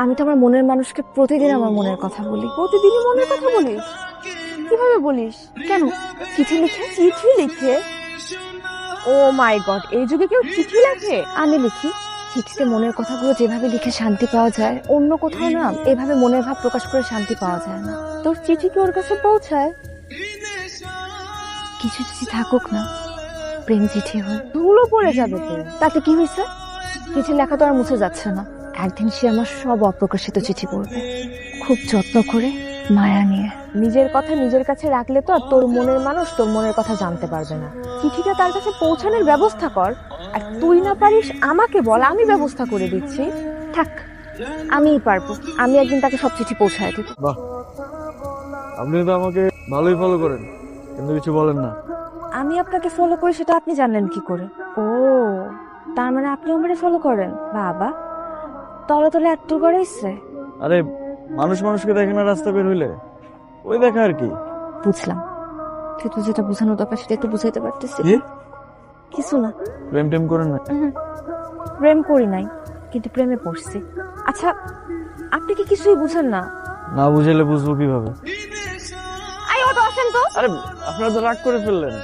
আমি তো আমার মনের মানুষকে প্রতিদিন আমার মনের কথা বলি। প্রতিদিনই মনের কথা বলিস? কিভাবে বলিস? কেন? চিঠি লিখে। চিঠি লিখে? ও মাই গড, এই যুগে কেউ চিঠি লেখে? আমি লিখি। চিঠিতে মনের কথাগুলো যেভাবে লিখে শান্তি পাওয়া যায়, অন্য কোথাও না এভাবে মনের ভাব প্রকাশ করে শান্তি পাওয়া যায় না। তোর চিঠি কি ওর কাছে পৌঁছায়? কিছু চিঠি থাকুক না, প্রেম চিঠি হয়। ধুলো পড়ে যাবে তো। তাতে কি হয়েছে? চিঠি লেখা তো আর মুছে যাচ্ছে না। একদিন সে আমার সব অপ্রকাশিত চিঠি পড়বে, খুব যত্ন করে, মায়া নিয়ে। নিজের কথা নিজের কাছে রাখলে তো আর তোর মনের মানুষ তোর মনের কথা জানতে পারবে না। চিঠিটা তার কাছে পৌঁছানোর ব্যবস্থা কর। আর তুই না পারিস আমাকে বল, আমি ব্যবস্থা করে দিচ্ছি। থাক, আমিই পারবো। আমি একদিন তাকে সব চিঠি পৌঁছায় দেব। বাহ, আপনি তো আমাকে ভালোই ফলো করেন, কিন্তু কিছু বলেন না। আমি আপনাকে ফলো করি সেটা আপনি জানলেন কি করে? ও, তার মানে আপনি আমারে ফলো করেন? বাবা, তলে তলে এত করে ইচ্ছে। আরে, মানুষ মানুষকে দেখে না রাস্তা বের হইলে, ওই দেখা আর কি। বুঝলাম, কিন্তু যেটা বোঝানো দরকার সেটা একটু বুঝাইতে পারতেছি। কিছু না। প্রেম টেম করেন না? প্রেম করি নাই, কিন্তু প্রেমে পড়ছি। আচ্ছা, আপনি কি কিছুই বুঝেন না? না বুঝাইলে বুঝবো কিভাবে? আই অটো আসেন তো। আরে, আপনারা তো রাগ করে ফেললেন।